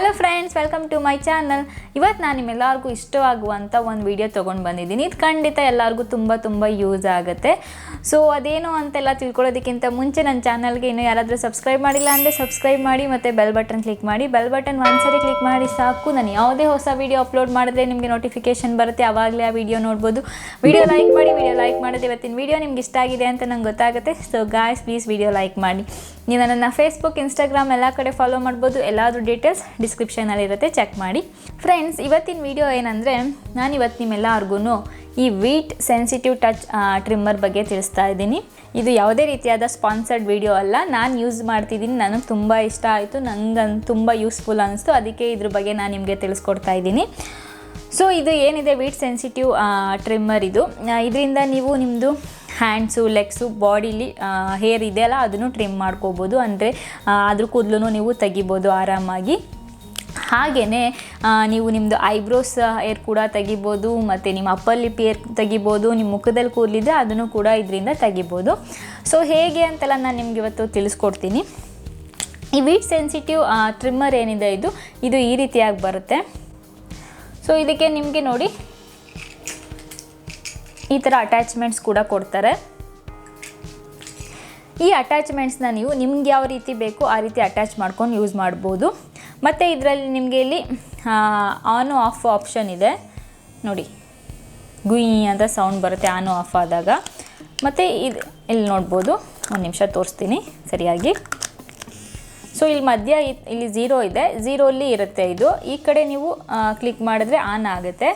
Hello friends, welcome to my channel. ಇವತ್ತು ನಾನು ನಿಮ್ಮೆಲ್ಲರಿಗೂ ಇಷ್ಟವಾಗುವಂಥ ಒಂದು ವಿಡಿಯೋ ತೊಗೊಂಡು ಬಂದಿದ್ದೀನಿ. ಇದು ಖಂಡಿತ ಎಲ್ಲರಿಗೂ ತುಂಬ ಯೂಸ್ ಆಗುತ್ತೆ. ಸೊ ಅದೇನು ಅಂತೆಲ್ಲ ತಿಳ್ಕೊಳ್ಳೋದಕ್ಕಿಂತ ಮುಂಚೆ ನನ್ನ ಚಾನಲ್ಗೆ ಇನ್ನೂ ಯಾರಾದರೂ ಸಬ್ಸ್ಕ್ರೈಬ್ ಮಾಡಿಲ್ಲ ಅಂದರೆ ಸಬ್ಸ್ಕ್ರೈಬ್ ಮಾಡಿ ಮತ್ತು ಬೆಲ್ ಬಟನ್ ಕ್ಲಿಕ್ ಮಾಡಿ. ಬೆಲ್ ಬಟನ್ ಒಂದ್ಸರಿ ಕ್ಲಿಕ್ ಮಾಡಿ ಸಾಕು. ನಾನು ಯಾವುದೇ ಹೊಸ ವಿಡಿಯೋ ಅಪ್ಲೋಡ್ ಮಾಡಿದ್ರೆ ನಿಮಗೆ ನೋಟಿಫಿಕೇಷನ್ ಬರುತ್ತೆ, ಆವಾಗಲೇ ಆ ವಿಡಿಯೋ ನೋಡ್ಬೋದು. ವಿಡಿಯೋ ಲೈಕ್ ಮಾಡಿದ್ರೆ ಇವತ್ತಿನ ವಿಡಿಯೋ ನಿಮ್ಗೆ ಇಷ್ಟ ಆಗಿದೆ ಅಂತ ನಂಗೆ ಗೊತ್ತಾಗುತ್ತೆ. So guys, please video like ಮಾಡಿ. ನೀವು ನನ್ನನ್ನು ಫೇಸ್ಬುಕ್, ಇನ್ಸ್ಟಾಗ್ರಾಮ್ ಎಲ್ಲ ಕಡೆ ಫಾಲೋ ಮಾಡ್ಬೋದು. ಎಲ್ಲಾದರೂ ಡೀಟೇಲ್ಸ್ ಡಿಸ್ಕ್ರಿಪ್ಷನಲ್ಲಿರುತ್ತೆ, ಚೆಕ್ ಮಾಡಿ. ಫ್ರೆಂಡ್ಸ್, ಇವತ್ತಿನ ವಿಡಿಯೋ ಏನಂದರೆ, ನಾನು ಇವತ್ತು ನಿಮ್ಮೆಲ್ಲರಿಗೂ ಈ ವೀಟ್ ಸೆನ್ಸಿಟಿವ್ ಟಚ್ ಟ್ರಿಮ್ಮರ್ ಬಗ್ಗೆ ತಿಳಿಸ್ತಾ ಇದ್ದೀನಿ. ಇದು ಯಾವುದೇ ರೀತಿಯಾದ ಸ್ಪಾನ್ಸರ್ಡ್ ವಿಡಿಯೋ ಅಲ್ಲ, ನಾನು ಯೂಸ್ ಮಾಡ್ತಿದ್ದೀನಿ. ನನಗೆ ತುಂಬ ಇಷ್ಟ ಆಯಿತು, ನಂಗೆ ತುಂಬ ಯೂಸ್ಫುಲ್ ಅನ್ನಿಸ್ತು, ಅದಕ್ಕೆ ಇದ್ರ ಬಗ್ಗೆ ನಾನು ನಿಮಗೆ ತಿಳಿಸ್ಕೊಡ್ತಾ ಇದ್ದೀನಿ. ಸೊ ಇದು ಏನಿದೆ ವೀಟ್ ಸೆನ್ಸಿಟಿವ್ ಟ್ರಿಮ್ಮರ್, ಇದರಿಂದ ನೀವು ನಿಮ್ಮದು ಹ್ಯಾಂಡ್ಸು, ಲೆಗ್ಸು, ಬಾಡಿಲಿ ಹೇರ್ ಇದೆಯಲ್ಲ ಅದನ್ನು ಟ್ರಿಮ್ ಮಾಡ್ಕೋಬೋದು. ಅಂದರೆ ಅದ್ರ ಕೂದಲು ನೀವು ತೆಗಿಬೋದು ಆರಾಮಾಗಿ. ಹಾಗೆಯೇ ನೀವು ನಿಮ್ಮದು ಐಬ್ರೋಸ್ ಏರ್ ಕೂಡ ತೆಗಿಬೋದು, ಮತ್ತು ನಿಮ್ಮ ಅಪ್ಪರ್ ಲಿಪ್ ಏರ್ ತೆಗಿಬೋದು. ನಿಮ್ಮ ಮುಖದಲ್ಲಿ ಕೂದಲಿದ್ರೆ ಅದನ್ನು ಕೂಡ ಇದರಿಂದ ತೆಗಿಬೋದು. ಸೊ ಹೇಗೆ ಅಂತೆಲ್ಲ ನಾನು ನಿಮ್ಗೆ ಇವತ್ತು ತಿಳಿಸ್ಕೊಡ್ತೀನಿ. ಈ ವೀಟ್ ಸೆನ್ಸಿಟಿವ್ ಟ್ರಿಮ್ಮರ್ ಏನಿದೆ ಇದು ಈ ರೀತಿಯಾಗಿ ಬರುತ್ತೆ. ಸೊ ಇದಕ್ಕೆ ನಿಮಗೆ ನೋಡಿ ಈ ಥರ ಅಟ್ಯಾಚ್ಮೆಂಟ್ಸ್ ಕೂಡ ಕೊಡ್ತಾರೆ. ಈ ಅಟ್ಯಾಚ್ಮೆಂಟ್ಸ್ನ ನೀವು ನಿಮ್ಗೆ ಯಾವ ರೀತಿ ಬೇಕು ಆ ರೀತಿ ಅಟ್ಯಾಚ್ ಮಾಡ್ಕೊಂಡು ಯೂಸ್ ಮಾಡ್ಬೋದು. ಮತ್ತು ಇದರಲ್ಲಿ ನಿಮಗೆ ಇಲ್ಲಿ ಆನ್ ಆಫ್ ಆಪ್ಷನ್ ಇದೆ ನೋಡಿ, ಗುಯ್ ಅಂತ ಸೌಂಡ್ ಬರುತ್ತೆ ಆನ್ ಆಫ್ ಆದಾಗ. ಮತ್ತು ಇಲ್ಲಿ ನೋಡ್ಬೋದು, ಒಂದು ನಿಮಿಷ ತೋರಿಸ್ತೀನಿ ಸರಿಯಾಗಿ. ಸೊ ಇಲ್ಲಿ ಮಧ್ಯ ಇಲ್ಲಿ 0 ಇದೆ, 0 ಇರುತ್ತೆ ಇದು. ಈ ಕಡೆ ನೀವು ಕ್ಲಿಕ್ ಮಾಡಿದ್ರೆ ಆನ್ ಆಗುತ್ತೆ,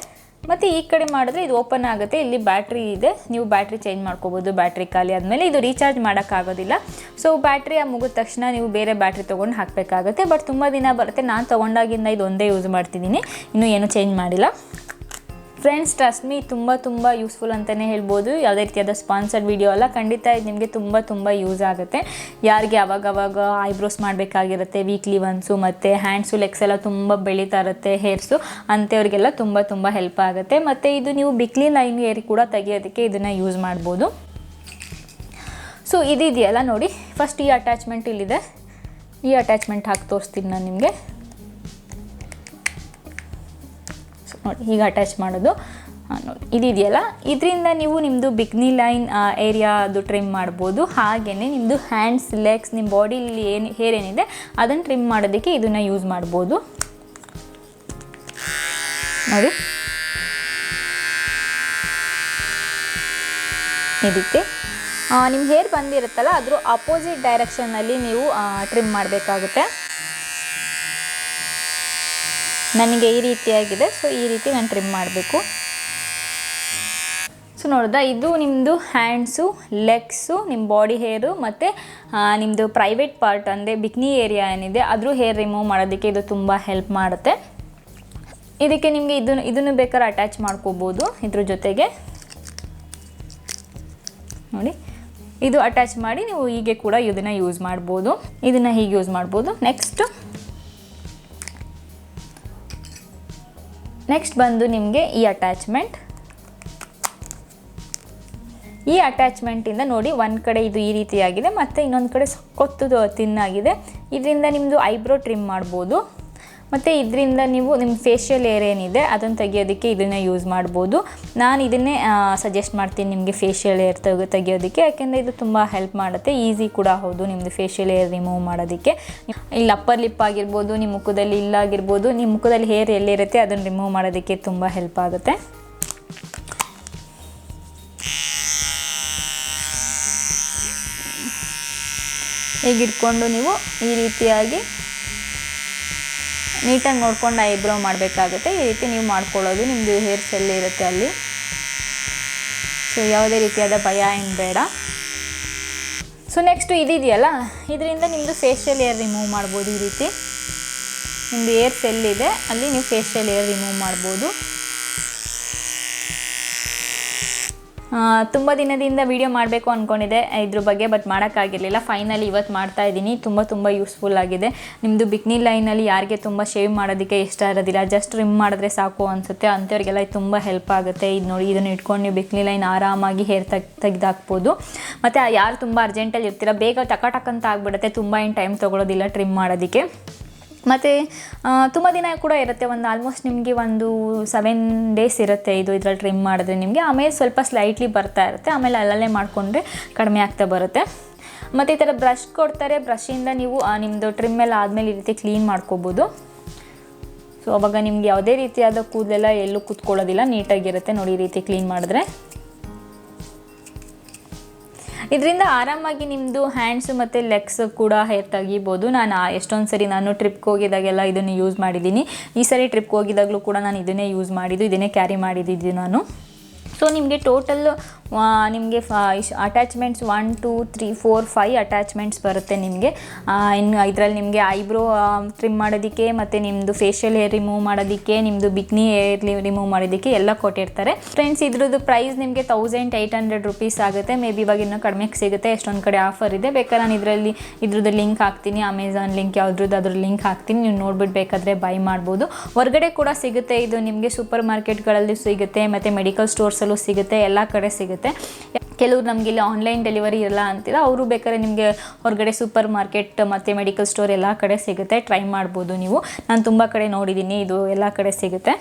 ಮತ್ತು ಈ ಕಡೆ ಮಾಡಿದ್ರೆ ಇದು ಓಪನ್ ಆಗುತ್ತೆ. ಇಲ್ಲಿ ಬ್ಯಾಟ್ರಿ ಇದೆ, ನೀವು ಬ್ಯಾಟ್ರಿ ಚೇಂಜ್ ಮಾಡ್ಕೋಬೋದು. ಬ್ಯಾಟ್ರಿ ಖಾಲಿ ಆದಮೇಲೆ ಇದು ರೀಚಾರ್ಜ್ ಮಾಡೋಕ್ಕಾಗೋದಿಲ್ಲ. ಸೊ ಬ್ಯಾಟ್ರಿ ಮುಗಿದ ತಕ್ಷಣ ನೀವು ಬೇರೆ ಬ್ಯಾಟ್ರಿ ತೊಗೊಂಡು ಹಾಕಬೇಕಾಗುತ್ತೆ. ಬಟ್ ತುಂಬ ದಿನ ಬರುತ್ತೆ. ನಾನು ತೊಗೊಂಡಾಗಿಂದ ಇದು ಒಂದೇ ಯೂಸ್ ಮಾಡ್ತಿದ್ದೀನಿ, ಇನ್ನೂ ಏನೂ ಚೇಂಜ್ ಮಾಡಿಲ್ಲ. ಫ್ರೆಂಡ್ಸ್, ಟ್ರಸ್ಟ್ ಮೀ, ತುಂಬ ಯೂಸ್ಫುಲ್ ಅಂತಲೇ ಹೇಳ್ಬೋದು. ಯಾವುದೇ ರೀತಿಯಾದ ಸ್ಪಾನ್ಸರ್ಡ್ ವಿಡಿಯೋ ಅಲ್ಲ, ಖಂಡಿತ ಇದು ನಿಮಗೆ ತುಂಬ ಯೂಸ್ ಆಗುತ್ತೆ. ಯಾರಿಗೆ ಅವಾಗವಾಗ ಐಬ್ರೋಸ್ ಮಾಡಬೇಕಾಗಿರುತ್ತೆ ವೀಕ್ಲಿ ಒನ್ಸು, ಮತ್ತು ಹ್ಯಾಂಡ್ಸು, ಲೆಗ್ಸ್ ಎಲ್ಲ ತುಂಬ ಬೆಳೀತಾ ಇರುತ್ತೆ ಹೇರ್ಸು, ಅಂಥವ್ರಿಗೆಲ್ಲ ತುಂಬ ಹೆಲ್ಪ್ ಆಗುತ್ತೆ. ಮತ್ತು ಇದು ನೀವು ಬಿಕ್ನಿ ಲೈನ್ ಏರ್ ಕೂಡ ತೆಗಿಯೋದಕ್ಕೆ ಇದನ್ನು ಯೂಸ್ ಮಾಡ್ಬೋದು. ಸೊ ಇದೆಯಲ್ಲ ನೋಡಿ, ಫಸ್ಟ್ ಈ ಅಟ್ಯಾಚ್ಮೆಂಟ್ ಇಲ್ಲಿದೆ. ಈ ಅಟ್ಯಾಚ್ಮೆಂಟ್ ಹಾಕಿ ತೋರಿಸ್ತೀನಿ ನಾನು ನಿಮಗೆ. ನೋಡಿ, ಈಗ ಅಟ್ಯಾಚ್ ಮಾಡೋದು ನೋಡಿ, ಇದೆಯಲ್ಲ, ಇದರಿಂದ ನೀವು ನಿಮ್ಮದು ಬಿಕ್ನಿ ಲೈನ್ ಏರಿಯಾ ಅದು ಟ್ರಿಮ್ ಮಾಡ್ಬೋದು. ಹಾಗೆಯೇ ನಿಮ್ಮದು ಹ್ಯಾಂಡ್ಸ್, ಲೆಗ್ಸ್, ನಿಮ್ಮ ಬಾಡಿಲಿ ಹೇರ್ ಏನಿದೆ ಅದನ್ನು ಟ್ರಿಮ್ ಮಾಡೋದಕ್ಕೆ ಇದನ್ನು ಯೂಸ್ ಮಾಡ್ಬೋದು. ನೋಡಿ, ಇದಕ್ಕೆ ನಿಮ್ಮ ಹೇರ್ ಬಂದಿರುತ್ತಲ್ಲ ಅದ್ರ ಅಪೋಸಿಟ್ ಡೈರೆಕ್ಷನ್ನಲ್ಲಿ ನೀವು ಟ್ರಿಮ್ ಮಾಡಬೇಕಾಗುತ್ತೆ. ನನಗೆ ಈ ರೀತಿಯಾಗಿದೆ, ಸೊ ಈ ರೀತಿ ನಾನು ಟ್ರಿಮ್ ಮಾಡಬೇಕು. ಸೊ ನೋಡಿದ, ಇದು ನಿಮ್ಮದು ಹ್ಯಾಂಡ್ಸು, ಲೆಗ್ಸು, ನಿಮ್ಮ ಬಾಡಿ ಹೇರು, ಮತ್ತು ನಿಮ್ಮದು ಪ್ರೈವೇಟ್ ಪಾರ್ಟ್ ಅಂದರೆ ಬಿಕ್ನಿ ಏರಿಯಾ ಏನಿದೆ ಅದ್ರ ಹೇರ್ ರಿಮೂವ್ ಮಾಡೋದಕ್ಕೆ ಇದು ತುಂಬ ಹೆಲ್ಪ್ ಮಾಡುತ್ತೆ. ಇದಕ್ಕೆ ನಿಮಗೆ ಇದನ್ನು ಬೇಕಾದ್ರೆ ಅಟ್ಯಾಚ್ ಮಾಡ್ಕೋಬೋದು ಇದ್ರ ಜೊತೆಗೆ. ನೋಡಿ, ಇದು ಅಟ್ಯಾಚ್ ಮಾಡಿ ನೀವು ಹೀಗೆ ಕೂಡ ಇದನ್ನು ಯೂಸ್ ಮಾಡ್ಬೋದು. ಇದನ್ನು ಹೀಗೆ ಯೂಸ್ ಮಾಡ್ಬೋದು. ನೆಕ್ಸ್ಟ್ ಬಂದು ನಿಮಗೆ ಈ ಅಟ್ಯಾಚ್ಮೆಂಟಿಂದ ನೋಡಿ, ಒಂದು ಕಡೆ ಇದು ಈ ರೀತಿಯಾಗಿದೆ, ಮತ್ತು ಇನ್ನೊಂದು ಕಡೆ ಕೊತ್ತು ತಿನ್ನಾಗಿದೆ. ಇದರಿಂದ ನಿಮ್ಮದು ಐಬ್ರೋ ಟ್ರಿಮ್ ಮಾಡ್ಬೋದು. ಮತ್ತು ಇದರಿಂದ ನೀವು ನಿಮ್ಮ ಫೇಶಿಯಲ್ ಏರ್ ಏನಿದೆ ಅದನ್ನು ತೆಗಿಯೋದಕ್ಕೆ ಇದನ್ನು ಯೂಸ್ ಮಾಡ್ಬೋದು. ನಾನು ಇದನ್ನೇ ಸಜೆಸ್ಟ್ ಮಾಡ್ತೀನಿ ನಿಮಗೆ ಫೇಶಿಯಲ್ ಏರ್ ತೆಗಿಯೋದಕ್ಕೆ, ಯಾಕೆಂದರೆ ಇದು ತುಂಬ ಹೆಲ್ಪ್ ಮಾಡುತ್ತೆ. ಈಸಿ ಕೂಡ ಹೌದು ನಿಮ್ಮದು ಫೇಶಿಯಲ್ ಏರ್ ರಿಮೂವ್ ಮಾಡೋದಕ್ಕೆ. ಇಲ್ಲಿ ಅಪ್ಪರ್ ಲಿಪ್ ಆಗಿರ್ಬೋದು, ನಿಮ್ಮ ಮುಖದಲ್ಲಿ ಇಲ್ಲಾಗಿರ್ಬೋದು, ನಿಮ್ಮ ಮುಖದಲ್ಲಿ ಹೇರ್ ಎಲ್ಲಿರುತ್ತೆ ಅದನ್ನು ರಿಮೂವ್ ಮಾಡೋದಕ್ಕೆ ತುಂಬ ಹೆಲ್ಪ್ ಆಗುತ್ತೆ. ಹೀಗೆ ಇಟ್ಕೊಂಡು ನೀವು ಈ ರೀತಿಯಾಗಿ ನೀಟಾಗಿ ನೋಡ್ಕೊಂಡು ಐಬ್ರೋ ಮಾಡಬೇಕಾಗುತ್ತೆ. ಈ ರೀತಿ ನೀವು ಮಾಡ್ಕೊಳ್ಳೋದು, ನಿಮ್ಮದು ಹೇರ್ಸ್ ಎಲ್ಲಿ ಇರುತ್ತೆ ಅಲ್ಲಿ. ಸೊ ಯಾವುದೇ ರೀತಿಯಾದ ಭಯ ಏನು ಬೇಡ. ಸೊ ನೆಕ್ಸ್ಟು ಇದೆಯಲ್ಲ, ಇದರಿಂದ ನಿಮ್ಮದು ಫೇಶಿಯಲ್ ಏರ್ ರಿಮೂವ್ ಮಾಡ್ಬೋದು. ಈ ರೀತಿ ನಿಮ್ಮದು ಏರ್ಸ್ ಎಲ್ಲಿದೆ ಅಲ್ಲಿ ನೀವು ಫೇಶಿಯಲ್ ಏರ್ ರಿಮೂವ್ ಮಾಡ್ಬೋದು. ತುಂಬ ದಿನದಿಂದ ವಿಡಿಯೋ ಮಾಡಬೇಕು ಅಂದ್ಕೊಂಡಿದ್ದೆ ಇದ್ರ ಬಗ್ಗೆ, ಬಟ್ ಮಾಡೋಕ್ಕಾಗಿರಲಿಲ್ಲ. ಫೈನಲಿ ಇವತ್ತು ಮಾಡ್ತಾಯಿದ್ದೀನಿ. ತುಂಬ ಯೂಸ್ಫುಲ್ ಆಗಿದೆ. ನಿಮ್ಮದು ಬಿಕ್ನಿ ಲೈನಲ್ಲಿ ಯಾರಿಗೆ ತುಂಬ ಶೇವ್ ಮಾಡೋದಕ್ಕೆ ಇಷ್ಟ ಇರೋದಿಲ್ಲ, ಜಸ್ಟ್ ರಿಮ್ ಮಾಡಿದ್ರೆ ಸಾಕು ಅನಿಸುತ್ತೆ, ಅಂಥವ್ರಿಗೆಲ್ಲ ತುಂಬ ಹೆಲ್ಪ್ ಆಗುತ್ತೆ. ಇದು ನೋಡಿ, ಇದನ್ನು ಇಟ್ಕೊಂಡು ನೀವು ಬಿಕ್ನಿ ಲೈನ್ ಆರಾಮಾಗಿ ಹೇರ್ ತೆಗೆದಾಕ್ಬೋದು. ಮತ್ತು ಯಾರು ತುಂಬ ಅರ್ಜೆಂಟಲ್ಲಿ ಇರ್ತೀರ, ಬೇಗ ಟಕ್ ಅಂತ ಆಗಿಬಿಡುತ್ತೆ, ತುಂಬ ಏನು ಟೈಮ್ ತೊಗೊಳೋದಿಲ್ಲ ಟ್ರಿಮ್ ಮಾಡೋದಕ್ಕೆ. ಮತ್ತು ತುಂಬ ದಿನ ಕೂಡ ಇರುತ್ತೆ, ಒಂದು ಆಲ್ಮೋಸ್ಟ್ ನಿಮಗೆ ಒಂದು 7 ಡೇಸ್ ಇರುತ್ತೆ ಇದರಲ್ಲಿ ಟ್ರಿಮ್ ಮಾಡಿದ್ರೆ ನಿಮಗೆ. ಆಮೇಲೆ ಸ್ವಲ್ಪ ಸ್ಲೈಟ್ಲಿ ಬರ್ತಾ ಇರುತ್ತೆ, ಆಮೇಲೆ ಅಲ್ಲಲ್ಲೇ ಮಾಡಿಕೊಂಡ್ರೆ ಕಡಿಮೆ ಆಗ್ತಾ ಬರುತ್ತೆ. ಮತ್ತು ಈ ಥರ ಬ್ರಷ್ ಕೊಡ್ತಾರೆ, ಬ್ರಷಿಂದ ನೀವು ನಿಮ್ಮದು ಟ್ರಿಮ್ ಎಲ್ಲ ಆದಮೇಲೆ ಈ ರೀತಿ ಕ್ಲೀನ್ ಮಾಡ್ಕೋಬೋದು. ಸೊ ಅವಾಗ ನಿಮ್ಗೆ ಯಾವುದೇ ರೀತಿಯಾದ ಕೂದಲೆಲ್ಲ ಎಲ್ಲೂ ಕೂತ್ಕೊಳ್ಳೋದಿಲ್ಲ, ನೀಟಾಗಿರುತ್ತೆ ನೋಡಿ ಈ ರೀತಿ ಕ್ಲೀನ್ ಮಾಡಿದ್ರೆ. ಇದರಿಂದ ಆರಾಮಾಗಿ ನಿಮ್ಮದು ಹ್ಯಾಂಡ್ಸು ಮತ್ತು ಲೆಗ್ಸ್ ಕೂಡ ಹೇರ್ ತೆಗಿಬೋದು. ನಾನು ಎಷ್ಟೊಂದು ಸರಿ ನಾನು ಟ್ರಿಪ್ಗೆ ಹೋಗಿದ್ದಾಗೆಲ್ಲ ಇದನ್ನು ಯೂಸ್ ಮಾಡಿದ್ದೀನಿ. ಈ ಸರಿ ಟ್ರಿಪ್ಗೆ ಹೋಗಿದ್ದಾಗಲೂ ಕೂಡ ನಾನು ಇದನ್ನೇ ಯೂಸ್ ಮಾಡಿದ್ದು, ಇದನ್ನೇ ಕ್ಯಾರಿ ಮಾಡಿದ್ದು ನಾನು. ಸೊ ನಿಮಗೆ ಟೋಟಲ್ಲು ನಿಮಗೆ ಅಟ್ಯಾಚ್ಮೆಂಟ್ಸ್ 1 2 3 4 5 ಅಟ್ಯಾಚ್ಮೆಂಟ್ಸ್ ಬರುತ್ತೆ ನಿಮಗೆ. ಇನ್ನು ಇದರಲ್ಲಿ ನಿಮಗೆ ಐಬ್ರೋ ಟ್ರಿಮ್ ಮಾಡೋದಕ್ಕೆ, ಮತ್ತು ನಿಮ್ಮದು ಫೇಶಿಯಲ್ ಹೇರ್ ರಿಮೂವ್ ಮಾಡೋದಕ್ಕೆ, ನಿಮ್ಮದು ಬಿಕ್ನಿ ಹೇರ್ ರಿಮೂವ್ ಮಾಡೋದಕ್ಕೆ ಎಲ್ಲ ಕೊಟ್ಟಿರ್ತಾರೆ. ಫ್ರೆಂಡ್ಸ್ ಇದ್ರದ್ದು ಪ್ರೈಸ್ ನಿಮಗೆ 1800 ರುಪೀಸ್ ಆಗುತ್ತೆ. ಮೇ ಬಿ ಇವಾಗ ಇನ್ನೂ ಕಡಿಮೆಗೆ ಸಿಗುತ್ತೆ, ಎಷ್ಟೊಂದು ಕಡೆ ಆಫರ್ ಇದೆ. ಬೇಕಾದ್ರೆ ನಾನು ಇದ್ರದ್ದು ಲಿಂಕ್ ಹಾಕ್ತೀನಿ, ಅಮೆಝಾನ್ ಲಿಂಕ್ ಅದ್ರ ಲಿಂಕ್ ಹಾಕ್ತೀನಿ, ನೀವು ನೋಡ್ಬಿಟ್ಟು ಬೇಕಾದರೆ ಬೈ ಮಾಡ್ಬೋದು. ಹೊರಗಡೆ ಕೂಡ ಸಿಗುತ್ತೆ ಇದು ನಿಮಗೆ, ಸೂಪರ್ ಮಾರ್ಕೆಟ್ಗಳಲ್ಲಿ ಸಿಗುತ್ತೆ, ಮತ್ತು ಮೆಡಿಕಲ್ ಸ್ಟೋರ್ಸಲ್ಲೂ ಸಿಗುತ್ತೆ, ಎಲ್ಲ ಕಡೆ ಸಿಗುತ್ತೆ. ಕೆಲವರು ನಮಗೆ ಇಲ್ಲಿ ಆನ್ಲೈನ್ ಡೆಲಿವರಿ ಇರಲ್ಲ ಅಂತೀರ, ಅವರು ಬೇಕಾದ್ರೆ ನಿಮಗೆ ಹೊರಗಡೆ ಸೂಪರ್ ಮಾರ್ಕೆಟ್ ಮತ್ತು ಮೆಡಿಕಲ್ ಸ್ಟೋರ್ ಎಲ್ಲ ಕಡೆ ಸಿಗುತ್ತೆ, ಟ್ರೈ ಮಾಡ್ಬೋದು ನೀವು. ನಾನು ತುಂಬ ಕಡೆ ನೋಡಿದ್ದೀನಿ, ಇದು ಎಲ್ಲ ಕಡೆ ಸಿಗುತ್ತೆ.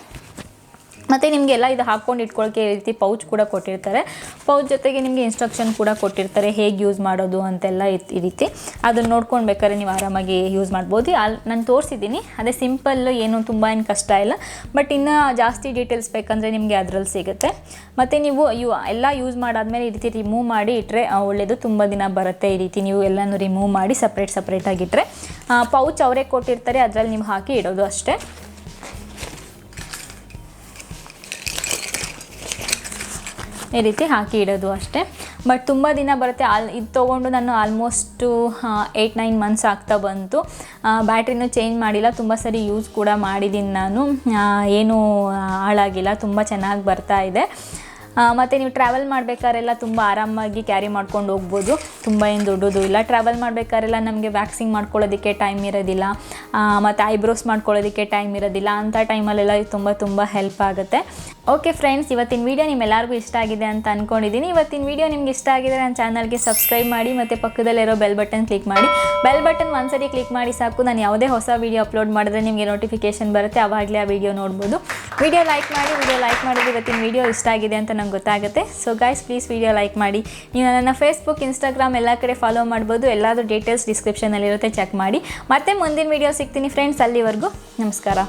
ಮತ್ತು ನಿಮಗೆಲ್ಲ ಇದು ಹಾಕ್ಕೊಂಡು ಇಟ್ಕೊಳ್ಳೋಕ್ಕೆ ಈ ರೀತಿ ಪೌಚ್ ಕೂಡ ಕೊಟ್ಟಿರ್ತಾರೆ. ಪೌಚ್ ಜೊತೆಗೆ ನಿಮಗೆ ಇನ್ಸ್ಟ್ರಕ್ಷನ್ ಕೂಡ ಕೊಟ್ಟಿರ್ತಾರೆ, ಹೇಗೆ ಯೂಸ್ ಮಾಡೋದು ಅಂತೆಲ್ಲ ಈ ರೀತಿ. ಅದನ್ನು ನೋಡ್ಕೊಂಡು ಬೇಕಾದ್ರೆ ನೀವು ಆರಾಮಾಗಿ ಯೂಸ್ ಮಾಡ್ಬೋದು. ನಾನು ತೋರಿಸಿದ್ದೀನಿ, ಅದೇ ಸಿಂಪಲ್ಲು, ಏನು ತುಂಬ ಏನು ಕಷ್ಟ ಇಲ್ಲ. ಬಟ್ ಇನ್ನೂ ಜಾಸ್ತಿ ಡೀಟೇಲ್ಸ್ ಬೇಕಂದರೆ ನಿಮಗೆ ಅದರಲ್ಲಿ ಸಿಗುತ್ತೆ. ಮತ್ತು ನೀವು ಎಲ್ಲ ಯೂಸ್ ಮಾಡಾದ್ಮೇಲೆ ಈ ರೀತಿ ರಿಮೂವ್ ಮಾಡಿ ಇಟ್ಟರೆ ಒಳ್ಳೆಯದು, ತುಂಬ ದಿನ ಬರುತ್ತೆ. ಈ ರೀತಿ ನೀವು ಎಲ್ಲನೂ ರಿಮೂವ್ ಮಾಡಿ ಸಪ್ರೇಟಾಗಿಟ್ಟರೆ, ಪೌಚ್ ಅವರೇ ಕೊಟ್ಟಿರ್ತಾರೆ, ಅದರಲ್ಲಿ ನೀವು ಹಾಕಿ ಇಡೋದು ಅಷ್ಟೇ. ಈ ರೀತಿ ಹಾಕಿ ಇಡೋದು ಅಷ್ಟೇ. ಬಟ್ ತುಂಬ ದಿನ ಬರುತ್ತೆ. ಇದು ತೊಗೊಂಡು ನಾನು ಆಲ್ಮೋಸ್ಟು 8-9 ಮಂತ್ಸ್ ಆಗ್ತಾ ಬಂತು. ಬ್ಯಾಟ್ರಿನೂ ಚೇಂಜ್ ಮಾಡಿಲ್ಲ, ತುಂಬ ಸರಿ ಯೂಸ್ ಕೂಡ ಮಾಡಿದ್ದೀನಿ ನಾನು, ಏನೂ ಹಾಳಾಗಿಲ್ಲ, ತುಂಬ ಚೆನ್ನಾಗಿ ಬರ್ತಾ ಇದೆ. ಮತ್ತು ನೀವು ಟ್ರಾವೆಲ್ ಮಾಡಬೇಕಾರೆಲ್ಲ ತುಂಬ ಆರಾಮಾಗಿ ಕ್ಯಾರಿ ಮಾಡ್ಕೊಂಡು ಹೋಗ್ಬೋದು, ತುಂಬ ಏನು ದೊಡ್ಡದು ಇಲ್ಲ. ಟ್ರಾವೆಲ್ ಮಾಡಬೇಕಾರೆಲ್ಲ ನಮಗೆ ವ್ಯಾಕ್ಸಿಂಗ್ ಮಾಡ್ಕೊಳ್ಳೋದಕ್ಕೆ ಟೈಮ್ ಇರೋದಿಲ್ಲ, ಮತ್ತು ಐಬ್ರೋಸ್ ಮಾಡ್ಕೊಳ್ಳೋದಕ್ಕೆ ಟೈಮ್ ಇರೋದಿಲ್ಲ, ಅಂಥ ಟೈಮಲ್ಲೆಲ್ಲ ತುಂಬ ಹೆಲ್ಪ್ ಆಗುತ್ತೆ. ಓಕೆ ಫ್ರೆಂಡ್ಸ್, ಇವತ್ತಿನ ವೀಡಿಯೋ ನಿಮ್ಮೆಲ್ಲರಿಗೂ ಇಷ್ಟ ಆಗಿದೆ ಅಂತ ಅಂದ್ಕೊಂಡಿದ್ದೀನಿ. ಇವತ್ತಿನ ವೀಡಿಯೋ ನಿಮ್ಗೆ ಇಷ್ಟ ಆಗಿದೆ ನನ್ನ ಚಾನಲ್ಗೆ ಸಬ್ಸ್ಕ್ರೈಬ್ ಮಾಡಿ, ಮತ್ತು ಪಕ್ಕದಲ್ಲಿರೋ ಬೆಲ್ ಬಟನ್ ಕ್ಲಿಕ್ ಮಾಡಿ. ಬೆಲ್ ಬಟನ್ ಒಂದ್ಸರಿ ಕ್ಲಿಕ್ ಮಾಡಿ ಸಾಕು, ನಾನು ಯಾವುದೇ ಹೊಸ ವೀಡಿಯೋ ಅಪ್ಲೋಡ್ ಮಾಡಿದ್ರೆ ನಿಮಗೆ ನೋಟಿಫಿಕೇಷನ್ ಬರುತ್ತೆ, ಆವಾಗಲೇ ಆ ವೀಡಿಯೋ ನೋಡ್ಬೋದು. ವೀಡಿಯೋ ಲೈಕ್ ಮಾಡಿದ್ರೆ ಇವತ್ತಿನ ವೀಡಿಯೋ ಇಷ್ಟ ಆಗಿದೆ ಅಂತ ನಂಗೆ ಗೊತ್ತಾಗುತ್ತೆ. So guys, please video like ಮಾಡಿ. ನೀವು ನನ್ನ ಫೇಸ್ಬುಕ್, ಇನ್ಸ್ಟಾಗ್ರಾಮ್ ಎಲ್ಲ ಕಡೆ ಫಾಲೋ ಮಾಡ್ಬೋದು, ಎಲ್ಲಾದರೂ ಡೀಟೇಲ್ಸ್ ಡಿಸ್ಕ್ರಿಪ್ಷನಲ್ಲಿರುತ್ತೆ, ಚೆಕ್ ಮಾಡಿ. ಮತ್ತೆ ಮುಂದಿನ ವೀಡಿಯೋ ಸಿಗ್ತೀನಿ ಫ್ರೆಂಡ್ಸ್, ಅಲ್ಲಿವರೆಗೂ ನಮಸ್ಕಾರ.